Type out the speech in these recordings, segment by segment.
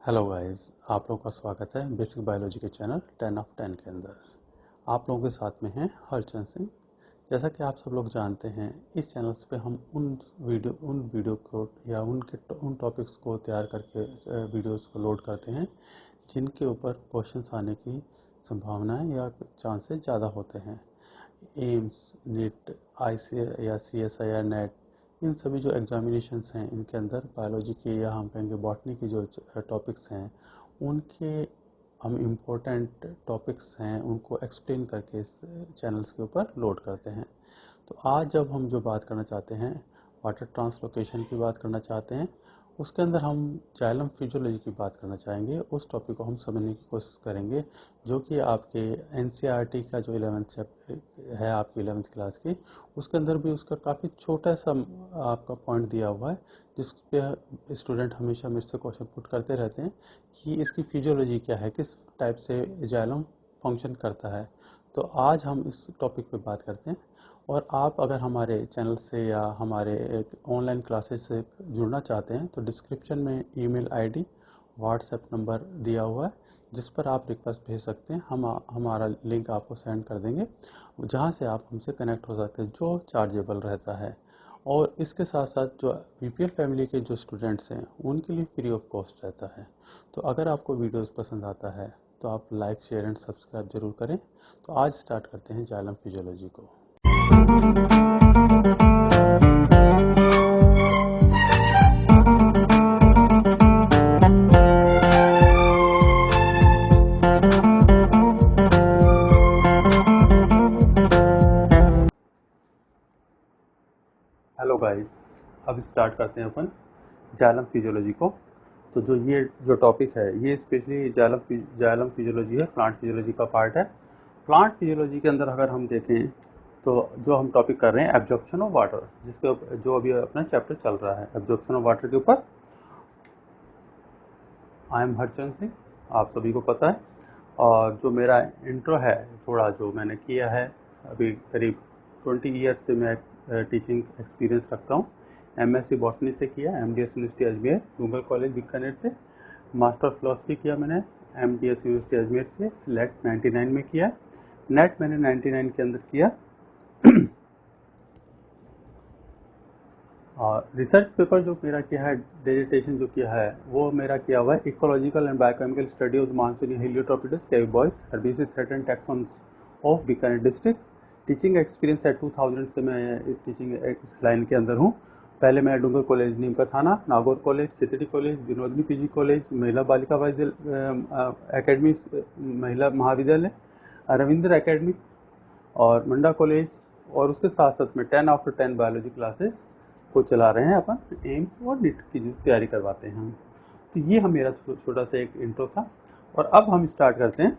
Hello guys, आप लोगों का स्वागत है बेसिक बायोलॉजी के चैनल 10 ऑफ 10 के अंदर। आप लोगों के साथ में हैं हरचंद सिंह। जैसा कि आप सब लोग जानते हैं, इस चैनल पे हम उन वीडियो को या उन टॉपिक्स को तैयार करके वीडियोस को लोड करते हैं जिनके ऊपर क्वेश्चंस आने की संभावनाएं या चांसेस ज़्यादा होते हैं। एम्स, नीट, आईसी या सीएसआई या नेट, इन सभी जो एग्जामिनेशंस हैं इनके अंदर बायोलॉजी के या हम कहेंगे बॉटनी के जो टॉपिक्स हैं उनके हम इम्पोर्टेंट टॉपिक्स हैं उनको एक्सप्लेन करके इस चैनल्स के ऊपर लोड करते हैं। तो आज जब हम जो बात करना चाहते हैं वाटर ट्रांसलोकेशन की बात करना चाहते हैं, उसके अंदर हम जाइलम फिजियोलॉजी की बात करना चाहेंगे। उस टॉपिक को हम समझने की कोशिश करेंगे जो कि आपके एनसीईआरटी का जो 11th है, आपकी 11th क्लास की, उसके अंदर भी उसका काफ़ी छोटा सा आपका पॉइंट दिया हुआ है जिस पे स्टूडेंट हमेशा मेरे से क्वेश्चन पुट करते रहते हैं कि इसकी फिजियोलॉजी क्या है, किस टाइप से जाइलम फंक्शन करता है। तो आज हम इस टॉपिक पे बात करते हैं। और आप अगर हमारे चैनल से या हमारे एक ऑनलाइन क्लासेस से जुड़ना चाहते हैं तो डिस्क्रिप्शन में ईमेल आईडी, व्हाट्सएप नंबर दिया हुआ है जिस पर आप रिक्वेस्ट भेज सकते हैं। हम हमारा लिंक आपको सेंड कर देंगे जहां से आप हमसे कनेक्ट हो सकते हैं, जो चार्जेबल रहता है। और इसके साथ साथ जो बीपीएल फैमिली के जो स्टूडेंट्स हैं उनके लिए फ्री ऑफ कॉस्ट रहता है। तो अगर आपको वीडियोस पसंद आता है तो आप लाइक, शेयर एंड सब्सक्राइब जरूर करें। तो आज स्टार्ट करते हैं जाइलम फिजियोलॉजी को। हेलो गाइस, अब स्टार्ट करते हैं अपन जाइलम फिजियोलॉजी को। तो जो टॉपिक है ये स्पेशली जाइलम फिजियोलॉजी है, प्लांट फिजियोलॉजी का पार्ट है। प्लांट फिजियोलॉजी के अंदर अगर हम देखें तो जो हम टॉपिक कर रहे हैं एब्जॉर्प्शन ऑफ वाटर, जो अभी अपना चैप्टर चल रहा है एब्जॉर्प्शन ऑफ वाटर के ऊपर। आई एम हरचंद सिंह, आप सभी को पता है। और जो मेरा इंट्रो है, थोड़ा जो मैंने किया है, अभी करीब 20 ईयर्स से मैं टीचिंग एक्सपीरियंस रखता हूँ। एमएससी बॉटनी से किया एमडीएस यूनिवर्सिटी अजमेर, डूंगर कॉलेज बीकानेर से। मास्टर फिलोसफी किया मैंने एमडीएस यूनिवर्सिटी अजमेर से, सिलेक्ट 99 में किया। नेट मैंने 99 के अंदर किया। और रिसर्च पेपर जो मेरा किया है, डिजिटेशन जो किया है, वो मेरा किया हुआ है ecological and biochemical study of मानसूनी हेलियोट्रोपिडस कैविबॉयस herbaceous threaten taxons of Bikaner district. Teaching experience है 2000 से मैं टीचिंग इस लाइन के अंदर हूँ। पहले मैं डूंगर कॉलेज नीम का थाना, नागौर कॉलेज, खिचड़ी कॉलेज, विनोदनी पीजी कॉलेज, महिला बालिका एकेडमी, महिला महाविद्यालय, रविंद्र एकेडमी और मंडा कॉलेज, और उसके साथ साथ में 10 आफ्टर 10 बायोलॉजी क्लासेस को चला रहे हैं अपन, एम्स और नीट की जो तैयारी करवाते हैं हम। तो ये हम मेरा छोटा सा एक इंट्रो था। और अब हम स्टार्ट करते हैं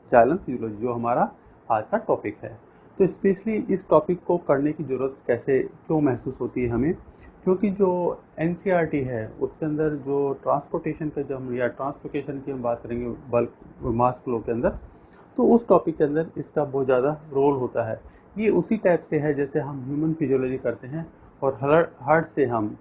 जाइलम फिजियोलॉजी, जो हमारा आज का टॉपिक है। तो स्पेशली इस टॉपिक को करने की ज़रूरत कैसे क्यों महसूस होती है हमें, क्योंकि जो एनसीईआरटी है उसके अंदर जो ट्रांसपोर्टेशन का, जब हम या ट्रांसपोर्टेशन की हम बात करेंगे बल्क मास फ्लो के अंदर, तो उस टॉपिक के अंदर इसका बहुत ज़्यादा रोल होता है। ये उसी टाइप से है जैसे हम ह्यूमन फिजियोलॉजी करते हैं और हार्ट से हम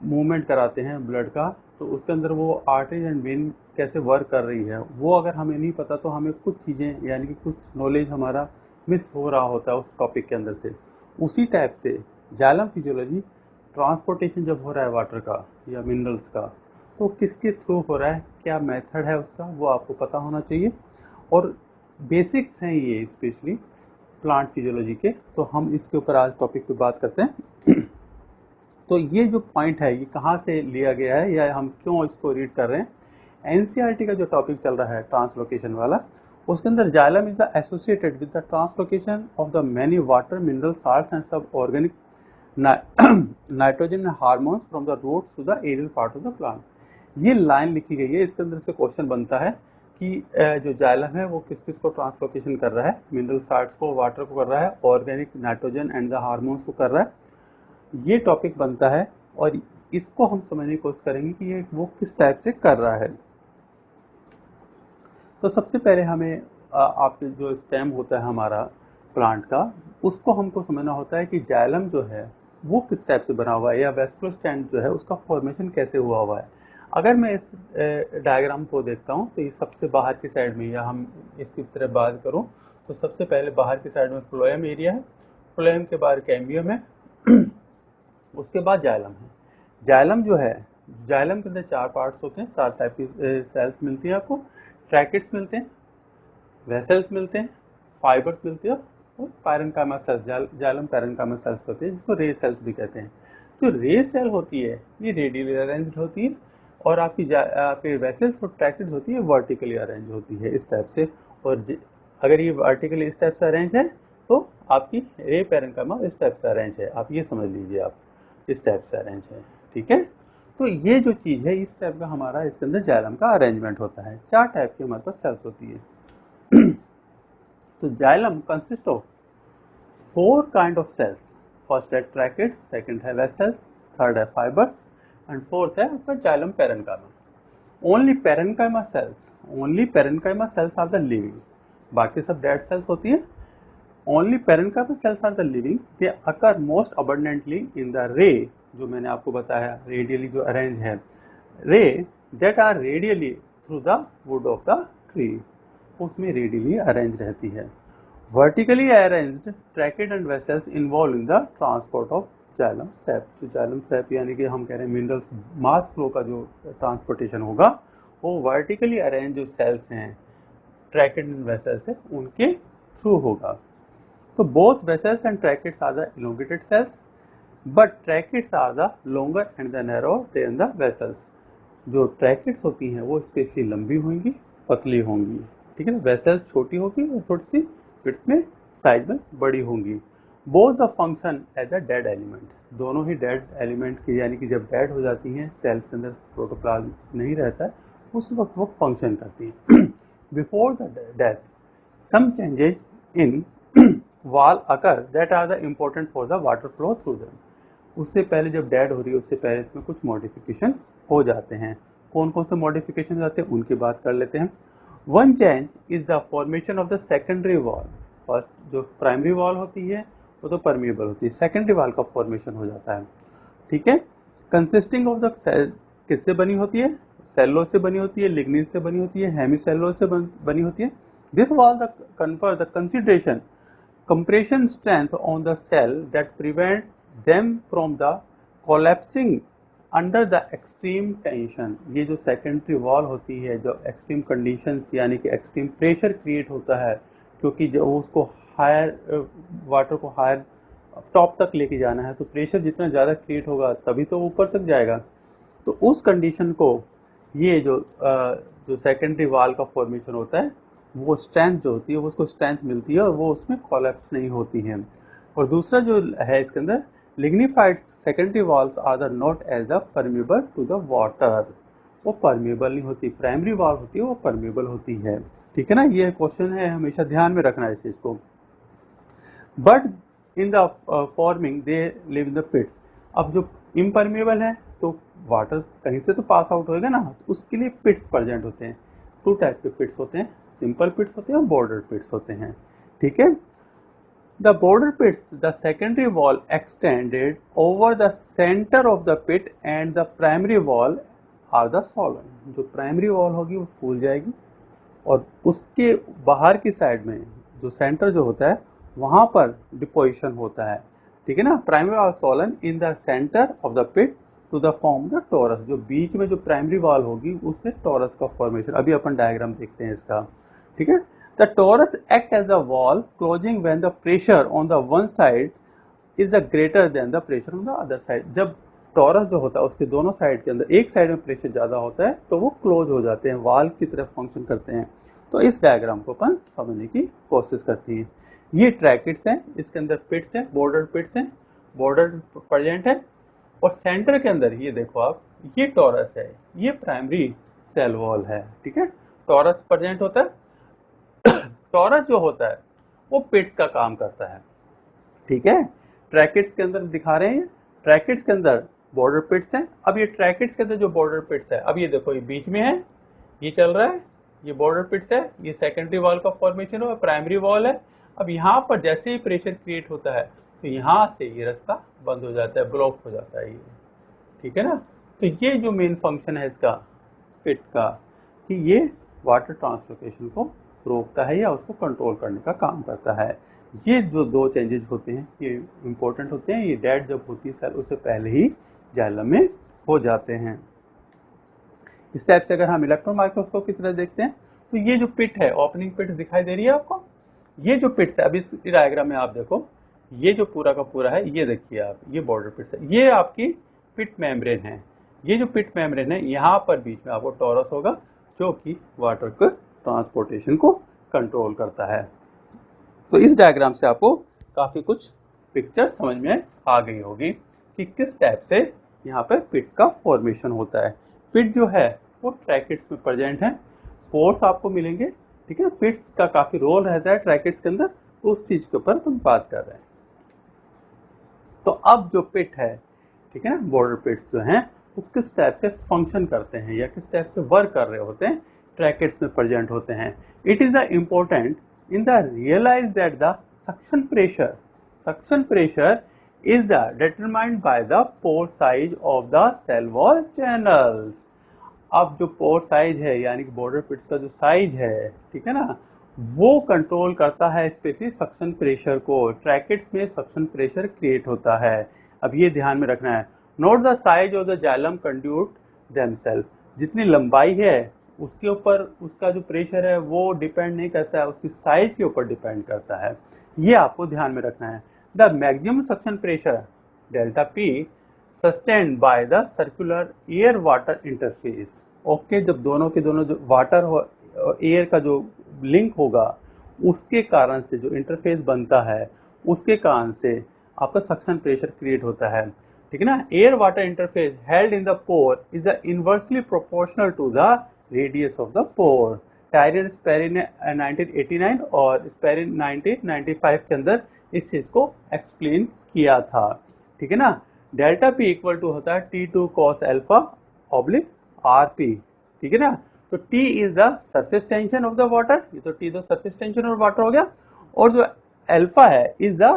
मूवमेंट कराते हैं ब्लड का, तो उसके अंदर वो आर्टरीज एंड वेन कैसे वर्क कर रही है, वो अगर हमें नहीं पता तो हमें कुछ चीज़ें यानी कि कुछ नॉलेज हमारा मिस हो रहा होता है उस टॉपिक के अंदर से। उसी टाइप से जाइलम फिजियोलॉजी, ट्रांसपोर्टेशन जब हो रहा है वाटर का या मिनरल्स का, तो किसके थ्रू हो रहा है, क्या मेथड है उसका, वो आपको पता होना चाहिए। और बेसिक्स हैं ये स्पेशली प्लांट फिजियोलॉजी के, तो हम इसके ऊपर आज टॉपिक पे बात करते हैं। तो ये जो पॉइंट है ये कहाँ से लिया गया है या हम क्यों इसको रीड कर रहे हैं। एनसीईआरटी का जो टॉपिक चल रहा है ट्रांसलोकेशन वाला, उसके अंदर xylem is the associated with the translocation of the many water, mineral, salts and सब organic nitrogen hormones from the roots to the aerial part of the plant. ये लाइन लिखी गई है, इसके अंदर से क्वेश्चन बनता है कि जो जाइलम है वो किस किस को ट्रांसलोकेशन कर रहा है, मिनरल साल्ट्स को, वाटर को कर रहा है, organic nitrogen and the hormones को कर रहा है। ये टॉपिक बनता है और इसको हम समझने की कोशिश करेंगे कि ये वो किस टाइप से कर रहा है। तो सबसे पहले हमें आपके जो स्टेम होता है हमारा प्लांट का, उसको हमको समझना होता है कि जाइलम जो है वो किस टाइप से बना हुआ है, या वेस्कुलर स्टैंड जो है उसका फॉर्मेशन कैसे हुआ हुआ है। अगर मैं इस डायग्राम को देखता हूँ तो ये सबसे बाहर की साइड में, या हम इसकी तरफ बात करूँ तो सबसे पहले बाहर की साइड में फ्लोएम एरिया है, फ्लोएम के बाद कैम्बियम है, उसके बाद जाइलम है। जाइलम जो है, जाइलम के अंदर 4 पार्ट्स होते हैं, 4 टाइप की सेल्स मिलती हैं आपको। ट्रैकेट्स मिलते हैं, वेसल्स मिलते हैं, फाइबर्स मिलते हैं और parenchyma sales, xylem parenchyma sales होती है, जिसको रे सेल्स भी कहते हैं। जो रे सेल होती है ये रेडियली अरेंज्ड होती है, और आपकी वेसल्स और ट्रैकेट्स होती है वर्टिकली अरेंज होती है इस टाइप से। और अगर ये वर्टिकली इस टाइप से अरेंज है तो आपकी रे पैरेन्काइमा इस टाइप से अरेंज है, आप ये समझ लीजिए, आप इस टाइप से अरेंज है, ठीक है। तो ये जो चीज है इस टाइप का हमारा इसके अंदर जाइलम का अरेंजमेंट होता है। 4 टाइप की हमारे पास सेल्स होती है। तो xylem consist of 4 kind of cells. First है ट्रैकेट्स, सेकंड है वेसल्स, थर्ड है फाइबर्स एंड फोर्थ है आपका xylem parenchyma. Only parenchyma cells are the living, बाकी सब डेड सेल्स होती है। Only parenchyma cells are the living, they occur most abundantly in the ray, जो मैंने आपको बताया रेडियली जो अरेंज है, ray that are radially through the wood of the tree, उसमें रेडियली अरेंज रहती है। Vertically arranged tracheid and vessels involve in the transport of xylem sap. जो जाइलम सैप यानी कि हम कह रहे हैं मिनरल मास फ्लो का जो ट्रांसपोर्टेशन होगा वो वर्टिकली अरेंज जो सेल्स हैं ट्रैकेट एंड वेसल्स है उनके थ्रू होगा। तो both vessels and tracheids are the elongated cells, but tracheids are the longer and the narrow than the vessels. जो ट्रैकेट्स होती हैं वो स्पेशली लंबी होंगी, पतली होंगी, ठीक है ना। वेसल्स छोटी होगी और थोड़ी सी विड्थ में, साइज में बड़ी होंगी। Both the function as a dead element, दोनों ही डेड एलिमेंट की, यानी कि जब डेड हो जाती हैं सेल्स के अंदर प्रोटोप्लाज्म नहीं रहता है उस वक्त वो फंक्शन करती है। Before the death some changes in wall occur that are the important for the water flow through them. उससे पहले जब डेड हो रही है उससे पहले इसमें कुछ मॉडिफिकेशन हो जाते हैं। कौन कौन से मॉडिफिकेशन आते हैं उनकी बात कर लेते हैं। One change is the formation of the secondary wall. First जो प्राइमरी वॉल होती है वो तो परमिएबल होती है, सेकेंडरी वॉल का फॉर्मेशन हो जाता है, ठीक है। कंसिस्टिंग ऑफ द किससे बनी होती है, सेल्यूलोज से बनी होती है, लिग्निन से बनी होती है, हेमीसेल्यूलोज से बनी होती है। This wall the confer the consideration compression strength on the cell that prevent them from the collapsing under the extreme tension। ये जो सेकेंडरी वॉल होती है, जो एक्सट्रीम कंडीशंस यानी कि एक्सट्रीम प्रेशर क्रिएट होता है, क्योंकि जब उसको हायर वाटर को हायर टॉप तक लेके जाना है तो प्रेशर जितना ज़्यादा क्रिएट होगा तभी तो ऊपर तक जाएगा। तो उस कंडीशन को ये जो सेकेंडरी वॉल का फॉर्मेशन होता है वो स्ट्रेंथ जो होती है वो उसको स्ट्रेंथ मिलती है और वो उसमें कोलैप्स नहीं होती है। और दूसरा जो है इसके अंदर, lignified secondary walls are the not as the permeable to the water, वो परमिएबल नहीं होती। प्राइमरी वॉल होती है वो परमिएबल होती है, ठीक है ना। ये क्वेश्चन है, हमेशा ध्यान में रखना है इस चीज को। But in the forming they live in the pits. अब जो इम्परमिएबल है तो वाटर कहीं से तो पास आउट होएगा ना, तो उसके लिए पिट्स प्रेजेंट होते हैं। 2 टाइप के पिट्स होते हैं, सिंपल पिट्स होते हैं और बॉर्डर पिट्स होते हैं, ठीक है। The border pits, the secondary wall extended over the centre of the pit and the primary wall are the swollen. जो प्राइमरी वॉल होगी वो फूल जाएगी और उसके बाहर की साइड में जो सेंटर जो होता है वहां पर डिपोजिशन होता है, ठीक है ना। Primary wall swollen in the centre of the pit to the form the torus. जो बीच में जो प्राइमरी वॉल होगी उससे टोरस का फॉर्मेशन, अभी अपन डायग्राम देखते हैं इसका, ठीक है। The torus act as the wall closing when the pressure on the one side is the greater than the pressure on the other side. जब टोरस जो होता है उसके दोनों साइड के अंदर एक साइड में प्रेशर ज्यादा होता है तो वो क्लोज हो जाते हैं, वॉल की तरफ फंक्शन करते हैं। तो इस डायग्राम को अपन समझने की कोशिश करती है। ये ट्रैकेट्स हैं, इसके अंदर पिट्स हैं, बॉर्डर पिट्स हैं, बॉर्डर प्रेजेंट है और सेंटर के अंदर ये देखो आप, ये टोरस है, ये प्राइमरी सेल वॉल है, ठीक है। टोरस प्रेजेंट होता है। टोरस जो होता है वो पिट्स का काम करता है, ठीक है। ट्रैकेट्स के अंदर दिखा रहे हैं, ट्रैकेट्स के अंदर बॉर्डर पिट्स हैं। अब ये ट्रैकेट्स के अंदर जो बॉर्डर पिट्स है, अब ये देखो ये बीच में है, ये चल रहा है, ये बॉर्डर पिट्स है, ये सेकेंडरी वॉल का फॉर्मेशन हो, प्राइमरी वॉल है। अब यहाँ पर जैसे ही प्रेशर क्रिएट होता है तो यहाँ से ये रास्ता बंद हो जाता है, ब्लॉक हो जाता है ये, ठीक है ना। तो ये जो मेन फंक्शन है इसका, पिट का कि ये वाटर ट्रांसलोकेशन को रोकता है या उसको कंट्रोल करने का काम करता है। ये जो दो चेंजेस होते हैं ये इम्पोर्टेंट होते हैं, ये डेड जब होती है सेल उससे पहले ही जाइलम में हो जाते हैं। इस टाइप से अगर हम इलेक्ट्रॉन माइक्रोस्कोप की तरह देखते हैं तो ये जो पिट है, ओपनिंग पिट दिखाई दे रही है आपको, ये जो पिट्स है, अभी इस डायग्राम में आप देखो, ये जो पूरा का पूरा है, ये देखिए आप, ये बॉर्डर पिट्स है, ये आपकी पिट मेम्ब्रेन है। ये जो पिट मेम्ब्रेन है, यहाँ पर बीच में आपको टॉरस होगा जो कि वाटर के ट्रांसपोर्टेशन को कंट्रोल करता है। तो इस डायग्राम से आपको काफी कुछ पिक्चर समझ में आ गई होगी कि किस टाइप से यहाँ पर पिट का फॉर्मेशन होता है। पिट जो है वो ट्रैकेट्स में प्रेजेंट है, पोर्स आपको मिलेंगे, ठीक है। पिट्स का काफी रोल रहता है ट्रैकेट्स के अंदर, तो उस चीज के ऊपर हम बात कर रहे हैं। तो अब जो पिट है, ठीक है ना, बॉर्डर पिट्स जो हैं वो किस टाइप से फंक्शन करते हैं या किस टाइप से वर्क कर रहे होते हैं, ट्रैकेट्स में प्रेजेंट होते हैं। It is the important in the realize that the suction pressure is the determined by the pore size of the cell wall channels। अब जो पोर साइज है यानी कि बॉर्डर पिट्स का जो साइज है, ठीक है ना, वो कंट्रोल करता है स्पेशली सक्शन प्रेशर को। ट्रैकेट्स में सक्शन प्रेशर क्रिएट होता है। अब ये ध्यान में रखना है, note the size of the xylem conduit themselves. जितनी लंबाई है उसके ऊपर उसका जो प्रेशर है वो डिपेंड नहीं करता है, उसकी साइज के ऊपर डिपेंड करता है। ये आपको ध्यान में रखना है। The maximum suction pressure delta P sustained by the circular air water interface. Okay, जब दोनों के दोनों जो वाटर और एयर का जो लिंक होगा उसके कारण से जो इंटरफेस बनता है उसके कारण से आपका सक्शन प्रेशर क्रिएट होता है, ठीक है ना। Air water interface held in the pore is the inversely proportional to the radius of the pore. Tyree Sperry ने 1989 और स्पेरी 1995 के अंदर इस चीज को एक्सप्लेन किया था, ठीक है ना। डेल्टा पी इक्वल टू होता है T2 cos alpha oblique RP, ठीक है ना। तो T is the surface tension of the water, ये तो T तो सरफेस टेंशन ऑफ वाटर हो गया, और जो अल्फा है is the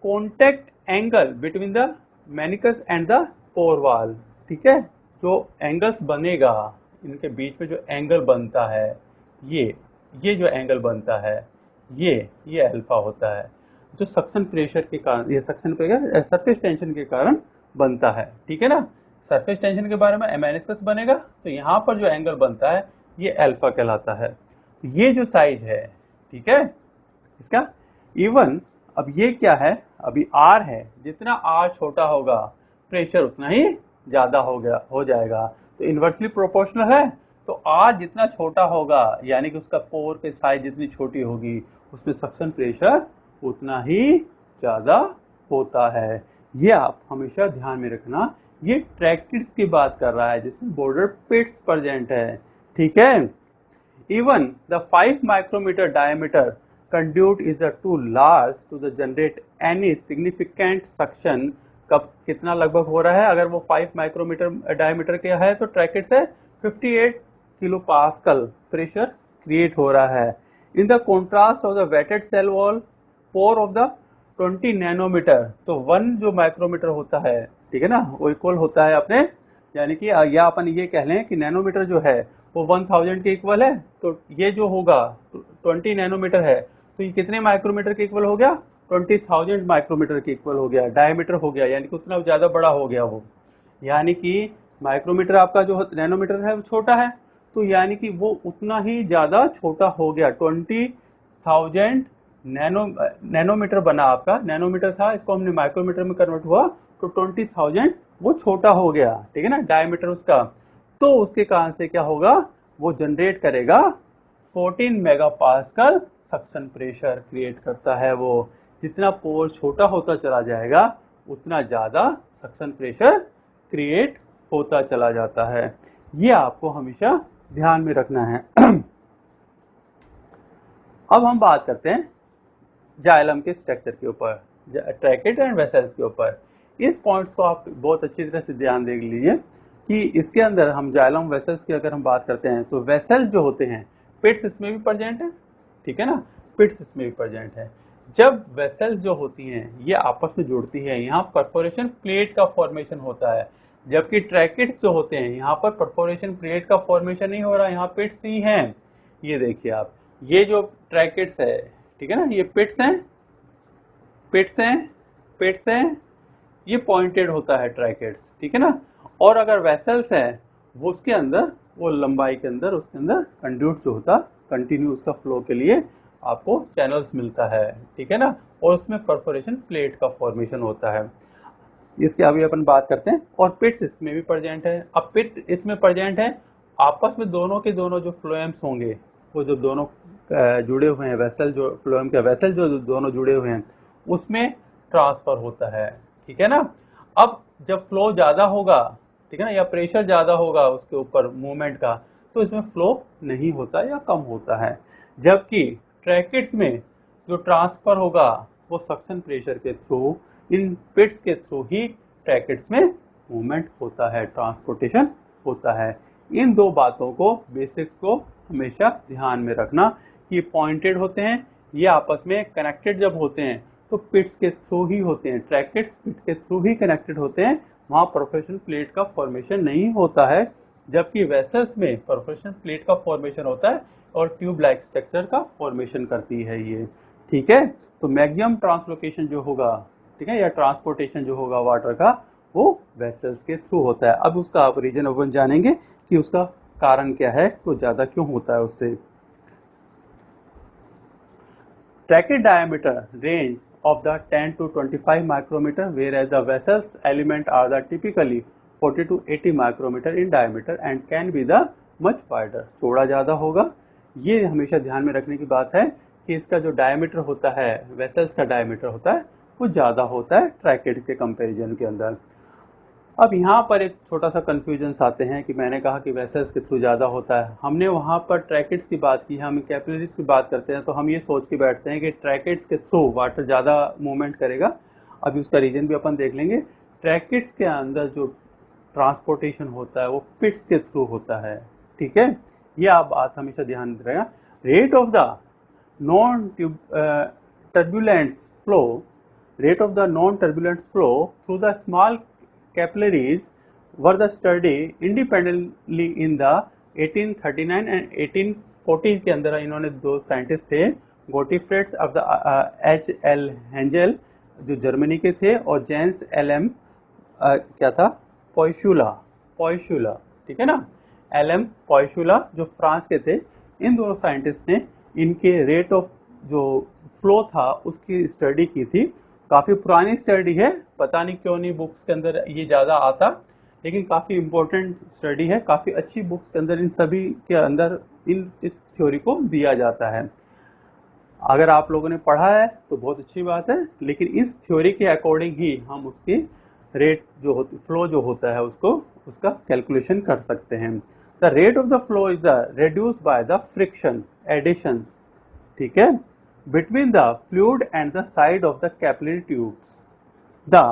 contact angle between the meniscus and the pore wall, ठीक है। जो एंगल्स बनेगा इनके बीच में, जो एंगल बनता है, ये जो एंगल बनता है ये अल्फा होता है, जो सक्शन प्रेशर के कारण, ये सक्शन प्रेशर सरफेस टेंशन के कारण बनता है, ठीक है ना। सरफेस टेंशन के बारे में मेनिस्कस बनेगा तो यहाँ पर जो एंगल बनता है ये अल्फा कहलाता है। ये जो साइज है, ठीक है, इसका इवन, अब ये क्या है, अभी R है, जितना R छोटा होगा प्रेशर उतना ही ज्यादा हो जाएगा। तो इनवर्सली प्रोपोर्शनल है, तो R जितना छोटा होगा यानी कि उसका पोर की साइज जितनी छोटी होगी उसमें सक्शन प्रेशर उतना ही ज्यादा होता है। ये आप हमेशा ध्यान में रखना। ये ट्रैकेट्स की बात कर रहा है जिसमें बॉर्डर पिट्स प्रेजेंट है, ठीक है। Even the 5 micrometre diameter conduit is the too large to the generate any significant suction. कब कितना लगभग हो रहा है, अगर वो 5 माइक्रोमीटर डायमीटर का है तो ट्रैकेट से 58 किलो पास्कल प्रेशर क्रिएट हो रहा है। In the contrast of the wetted cell wall pore of the 20 nanometre, तो 1 जो माइक्रोमीटर होता है, ठीक है ना, वो इक्वल होता है अपने, यानी कि या अपन ये कह लें कि नैनोमीटर जो है वो 1000 के इक्वल है, तो ये जो होगा 20 नैनोमीटर है तो ये कितने माइक्रोमीटर के इक्वल हो गया, 20,000 माइक्रोमीटर के इक्वल हो गया, डायमीटर हो गया, यानी कि उतना ज्यादा बड़ा हो गया वो। यानी कि माइक्रोमीटर आपका जो नैनोमीटर है वो छोटा है, तो यानी कि वो उतना ही ज्यादा छोटा हो गया। 20,000 नैनोमीटर बना आपका, नैनोमीटर था, इसको हमने माइक्रोमीटर में कन्वर्ट हुआ तो 20,000 वो छोटा हो गया, ठीक है ना, डायमीटर उसका। तो उसके कारण से क्या होगा, वो जनरेट करेगा 14 मेगापास्कल सक्शन प्रेशर क्रिएट करता है। वो जितना पोर छोटा होता चला जाएगा उतना ज्यादा सक्शन प्रेशर क्रिएट होता चला जाता है। ये आपको हमेशा ध्यान में रखना है। अब हम बात करते हैं जाइलम के स्ट्रक्चर के ऊपर, ट्रैकेट एंड वेसल्स के ऊपर। इस पॉइंट्स को आप बहुत अच्छी तरह से ध्यान देख लीजिए कि इसके अंदर हम जाइलम वेसल्स की अगर हम बात करते हैं तो वेसल जो होते हैं पिट्स इसमें भी प्रेजेंट है, ठीक है ना, पिट्स इसमें भी प्रेजेंट है। जब वेसल्स जो होती हैं ये आपस में जुड़ती है, यहाँ परफोरेशन प्लेट का फॉर्मेशन होता है। जबकि ट्रैकेट्स जो होते हैं यहाँ पर परफोरेशन प्लेट का फॉर्मेशन नहीं हो रहा, यहाँ पिट्स ही हैं। ये देखिए आप, ये जो ट्रैकेट्स है, ठीक है ना, ये पिट्स हैं, पिट्स हैं, पिट्स हैं, ये पॉइंटेड होता है ट्रैकेट्स, ठीक है ना। और अगर वेसल्स है वो उसके अंदर, वो लंबाई के अंदर उसके अंदर कंड्यूट जो होता, कंटिन्यू उसका फ्लो के लिए आपको चैनल्स मिलता है, ठीक है ना, और उसमें परफोरेशन प्लेट का फॉर्मेशन होता है। इसके अभी अपन बात करते हैं। और पिट्स इसमें भी प्रेजेंट है। अब पिट इसमें प्रेजेंट है, आपस में दोनों के दोनों जो फ्लोएम्स होंगे, वो जो दोनों जुड़े हुए हैं वेसल, जो फ्लोएम के वेसल जो दोनों जुड़े हुए हैं उसमें ट्रांसफर होता है, ठीक है ना। अब जब फ्लो ज्यादा होगा, ठीक है ना, या प्रेशर ज्यादा होगा उसके ऊपर मूवमेंट का, तो इसमें फ्लो नहीं होता या कम होता है। जबकि ट्रैकेट्स में जो ट्रांसफर होगा वो सक्शन प्रेशर के थ्रू, इन पिट्स के थ्रू ही ट्रैकेट्स में मूवमेंट होता है, ट्रांसपोर्टेशन होता है। इन दो बातों को, बेसिक्स को हमेशा ध्यान में रखना कि पॉइंटेड होते हैं, ये आपस में कनेक्टेड जब होते हैं तो पिट्स के थ्रू ही होते हैं, ट्रैकेट्स पिट के थ्रू ही कनेक्टेड होते हैं, वहाँ परफोरेशन प्लेट का फॉर्मेशन नहीं होता है। जबकि वेसल्स में परफोरेशन प्लेट का फॉर्मेशन होता है और ट्यूब लाइक स्ट्रक्चर का फॉर्मेशन करती है ये, ठीक है। तो मैक्सिमम ट्रांसलोकेशन जो होगा, ठीक है, या ट्रांसपोर्टेशन जो होगा वाटर का, वो वेसल्स के थ्रू होता है। अब उसका आप रीजन अपन जानेंगे कि उसका कारण क्या है, तो ज्यादा क्यों होता है उससे। ट्रैकेट diameter range of the 10 to 25 micrometer, whereas the vessels element are the typically 40 to 80 micrometer in diameter and can be the much wider। चौड़ा ज़्यादा होगा, ये हमेशा ध्यान में रखने की बात है कि इसका जो डायमीटर होता है, वेसल्स का डायमीटर होता है, वो ज़्यादा होता है ट्रैकेट के कंपैरिजन के अंदर। अब यहाँ पर एक छोटा सा कन्फ्यूजन्स आते हैं कि मैंने कहा कि वेसल्स के थ्रू ज़्यादा होता है, हमने वहाँ पर ट्रैकेट्स की बात की, हम कैपिलरीज की बात करते हैं तो हम ये सोच के बैठते हैं कि ट्रैकेट्स के थ्रू वाटर ज़्यादा मूवमेंट करेगा। अभी उसका रीजन भी अपन देख लेंगे। ट्रैकेट्स के अंदर जो ट्रांसपोर्टेशन होता है वो पिट्स के थ्रू होता है, ठीक है। ये आप बात हमेशा ध्यान में रखेगा। Rate of the non turbulence flow, rate of the non-turbulent flow through the small capillaries were the study independently in the 1839 and 1840 के अंदर इन्होंने दो साइंटिस्ट थे, गोटीफ्रेड्स ऑफ द H.L. हेंजल जो जर्मनी के थे, और जेंस L.M. क्या था, पॉइशुला, ठीक है ना, L.M. पॉइशुला जो फ्रांस के थे। इन दोनों साइंटिस्ट ने इनके रेट ऑफ जो फ्लो था उसकी स्टडी की थी। काफ़ी पुरानी स्टडी है, पता नहीं क्यों नहीं बुक्स के अंदर ये ज़्यादा आता, लेकिन काफ़ी इम्पोर्टेंट स्टडी है, काफ़ी अच्छी बुक्स के अंदर इन सभी के अंदर इस थ्योरी को दिया जाता है। अगर आप लोगों ने पढ़ा है तो बहुत अच्छी बात है, लेकिन इस थ्योरी के अकॉर्डिंग ही हम उसकी रेट जो होती, फ्लो जो होता है उसको, उसका कैलकुलेशन कर सकते हैं। The rate of the flow is the reduce by the friction addition, ठीक है, between the fluid and the side of the capillary tubes. The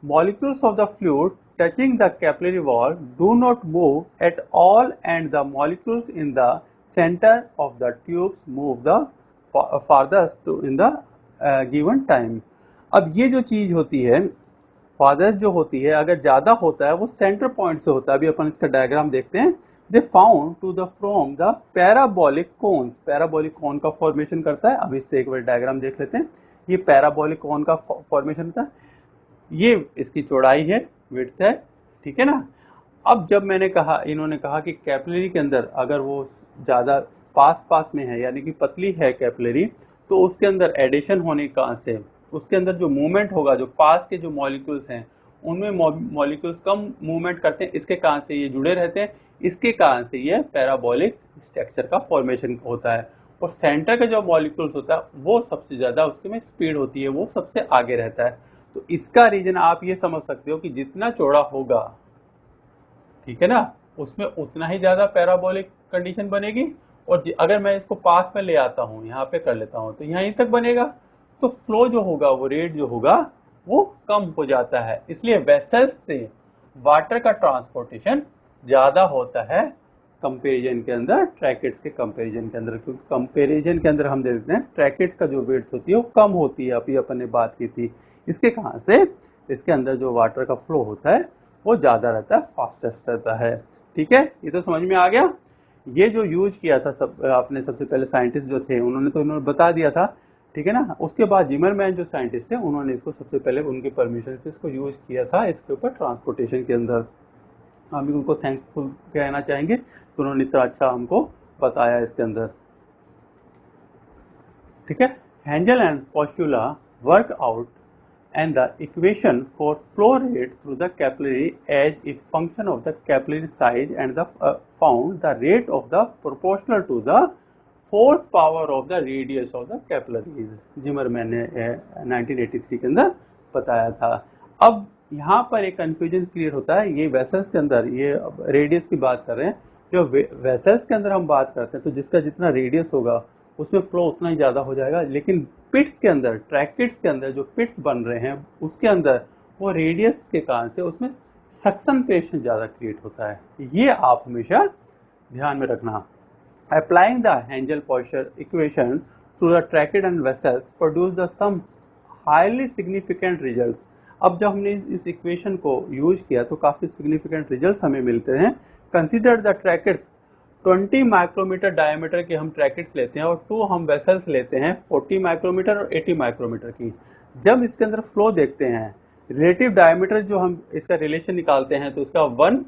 molecules of the fluid touching the capillary wall do not move at all and the molecules in the center of the tubes move the farthest in the given time। अब ये जो चीज होती है, fathers जो होती है, अगर ज़्यादा होता है वो सेंटर पॉइंट से होता है। अभी अपन इसका डायग्राम देखते हैं। They found to the from the parabolic cones, parabolic cone का फॉर्मेशन करता है। अब इससे एक बार डायग्राम देख लेते हैं। ये पैराबोलिक कोन का फॉर्मेशन होता है, ये इसकी चौड़ाई है, विड्थ है, ठीक है ना। अब जब मैंने कहा, इन्होंने कहा कि कैपिलरी के अंदर अगर वो ज़्यादा पास में है, यानी कि पतली है कैपिलरी, तो उसके अंदर एडिशन होने का से उसके अंदर जो मूवमेंट होगा, जो पास के जो मॉलिक्यूल्स हैं उनमें मॉलिक्यूल्स कम मूवमेंट करते हैं, इसके कारण से ये जुड़े रहते हैं, इसके कारण से ये पैराबोलिक स्ट्रक्चर का फॉर्मेशन होता है। और सेंटर का जो मॉलिक्यूल्स होता है वो सबसे ज़्यादा उसके में स्पीड होती है, वो सबसे आगे रहता है। तो इसका रीजन आप ये समझ सकते हो कि जितना चौड़ा होगा, ठीक है ना, उसमें उतना ही ज़्यादा पैराबोलिक कंडीशन बनेगी। और अगर मैं इसको पास में ले आता हूँ, यहाँ पे कर लेता हूँ, तो यहीं तक बनेगा, तो फ्लो जो होगा, वो रेट जो होगा वो कम हो जाता है। इसलिए वेसल्स से वाटर का ट्रांसपोर्टेशन ज़्यादा होता है कंपेरिजन के अंदर, ट्रैकेट्स के कंपेरिजन के अंदर। क्योंकि कंपेरिजन के अंदर हम देखते हैं ट्रैकेट्स का जो वेट होती है वो कम होती है, अभी अपन ने बात की थी। इसके कहाँ से, इसके अंदर जो वाटर का फ्लो होता है वो ज़्यादा रहता है, फास्टेस्ट रहता है। ठीक है, ये तो समझ में आ गया। ये जो यूज किया था सब आपने, सबसे पहले साइंटिस्ट जो थे उन्होंने बता दिया था, ठीक है ना। उसके बाद जिमरमैन जो साइंटिस्ट थे उन्होंने इसको सबसे पहले उनकी परमिशन से इसको यूज किया था इसके ऊपर ट्रांसपोर्टेशन के अंदर। हम भी उनको थैंकफुल कहना चाहेंगे कि उन्होंने इतना अच्छा हमको बताया इसके अंदर। ठीक है, हेंजल and Poiseuille work out and the equation for flow rate through the capillary as a function of the capillary size and the found the rate of the proportional to the fourth power of the radius of the capillaries। Zimmerman ने 1983 के अंदर बताया था। अब यहाँ पर एक confusion create होता है, ये वेसल्स के अंदर, ये रेडियस की बात कर रहे हैं, जो वेसल्स के अंदर हम बात करते हैं तो जिसका जितना रेडियस होगा उसमें फ्लो उतना ही ज़्यादा हो जाएगा, लेकिन पिट्स के अंदर, ट्रैकेट्स के अंदर जो पिट्स बन रहे हैं उसके अंदर वो रेडियस के कारण से उसमें सक्शन प्रेशर ज़्यादा क्रिएट होता है। ये आप हमेशा ध्यान में रखना। Applying the Hagen Poiseuille equation to the tracheid and vessels produce the some highly significant results. अब जब हमने इस इक्वेशन को यूज किया तो काफ़ी सिग्निफिकेंट रिजल्ट्स हमें मिलते हैं। Consider the tracheids 20 micrometre diameter के हम ट्रैकेट्स लेते हैं और 2 हम वेसल्स लेते हैं 40 माइक्रोमीटर और 80 माइक्रोमीटर की। जब इसके अंदर फ्लो देखते हैं, रिलेटिव डायमीटर जो हम इसका रिलेशन निकालते हैं तो इसका 1,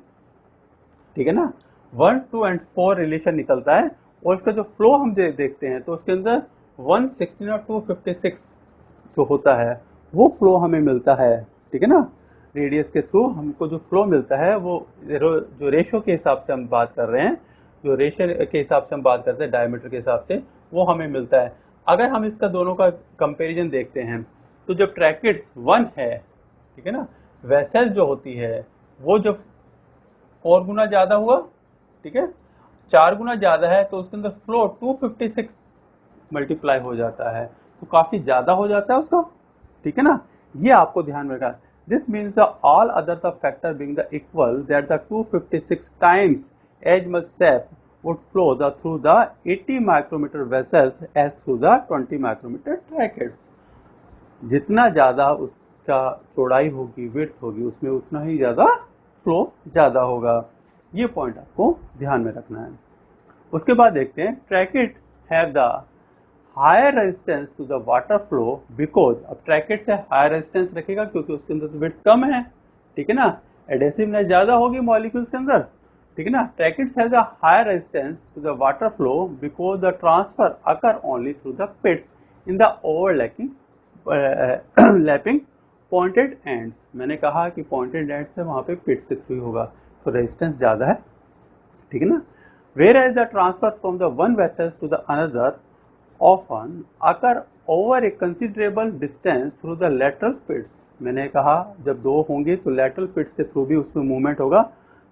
ठीक है ना, 1, 2 एंड 4 रिलेशन निकलता है, और इसका जो फ्लो हम देखते हैं तो उसके अंदर 116 और 256 जो होता है वो फ्लो हमें मिलता है। ठीक है ना, रेडियस के थ्रू हमको जो फ्लो मिलता है वो जो रेशो के हिसाब से हम बात कर रहे हैं, जो रेशियो के हिसाब से हम बात करते हैं डायमीटर के हिसाब से, वो हमें मिलता है। अगर हम इसका दोनों का कंपैरिजन देखते हैं तो जब ट्रैकेट्स 1 है, ठीक है ना, वेसल जो होती है वो जब 4 गुना ज़्यादा हुआ, ठीक है, 4 गुना ज़्यादा है तो उसके अंदर फ्लो 256 मल्टीप्लाई हो जाता है, तो काफ़ी ज़्यादा हो जाता है उसका। ठीक है ना, ये आपको ध्यान में रखना। This means the all other the factor being the equal that the 256 times as much sap would flow through the 80 micrometer vessels as through the 20 micrometer trackets। जितना ज़्यादा उसका चौड़ाई होगी, विड्थ होगी, उसमें उतना ही ज़्यादा फ्लो ज़्यादा होगा। ये पॉइंट आपको ध्यान में रखना है। उसके बाद देखते हैं, tracheid have the higher resistance to the water flow because, अब ट्रैकेट से हायर रेजिस्टेंस रखेगा क्योंकि उसके अंदर विड्थ कम है, ठीक है ना, एडेसिवनेस ज़्यादा होगी मॉलिक्यूल्स के अंदर, ठीक है ना। Tracheids have the higher resistance to the water flow because the transfer occur only through the pits in the overlapping lapping pointed ends. मैंने कहा कि पॉइंटेड एंड्स से वहाँ पे पिट्स के थ्रू होगा, तो रेजिस्टेंस ज़्यादा है, ठीक है ना। Whereas the transfer from the one vessels to the another often occur over a considerable distance through the lateral pits. मैंने कहा जब 2 होंगे तो लैटरल पिट्स के थ्रू भी उसमें मूवमेंट होगा।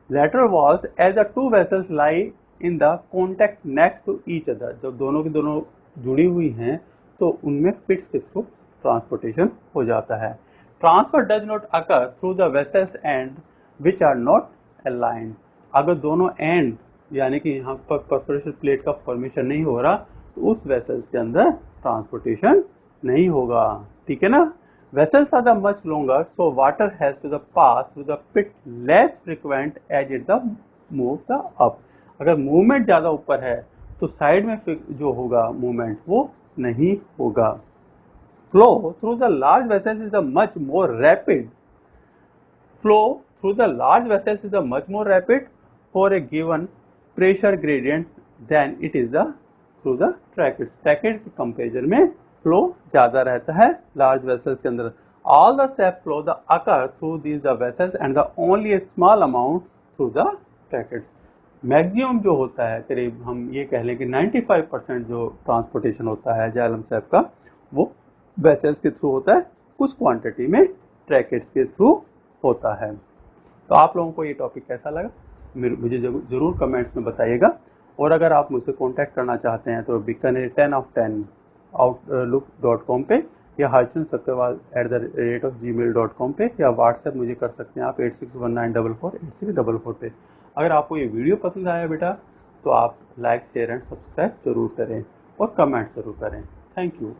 Lateral walls as the 2 vessels lie in the contact next to each other। जब दोनों की दोनों जुड़ी हुई हैं तो उनमें पिट्स के थ्रू ट्रांसपोर्टेशन हो जाता है। Transfer does not occur through the vessels end which are not aligned. अगर दोनों एंड यानी कि यहाँ पर परफोरेशन प्लेट का फॉर्मेशन नहीं हो रहा तो उस वेसल्स के अंदर ट्रांसपोर्टेशन नहीं होगा, ठीक है ना। Vessels are the much longer, so water has to the pass through the pit less frequent as it the move the up। अगर मूवमेंट ज़्यादा ऊपर है तो साइड में जो होगा मूवमेंट वो नहीं होगा। Flow through the large vessels is the much more rapid। Flow through the large vessels is the much more rapid for a given pressure gradient than it is the through the trackettes। Trackets के comparison में flow ज़्यादा रहता है large vessels के अंदर। All the shape flow the occur through these the vessels and the only A small amount through the tracheids. Maximum जो होता है, करीब हम ये कह लें कि 95% जो ट्रांसपोर्टेशन होता है जाइलम सेप का वो वेसल्स के थ्रू होता है, कुछ क्वांटिटी में ट्रैकेट्स के थ्रू होता है। तो आप लोगों को ये टॉपिक कैसा लगा मुझे ज़रूर कमेंट्स में बताइएगा, और अगर आप मुझसे कॉन्टैक्ट करना चाहते हैं तो बीकानेर 10 of 10 outlook.com पे या harchandsakkawal@gmail.com पे या व्हाट्सएप मुझे कर सकते हैं आप 8619448644 पे। अगर आपको ये वीडियो पसंद आया बेटा तो आप लाइक शेयर एंड सब्सक्राइब जरूर करें और कमेंट जरूर करें। Thank you.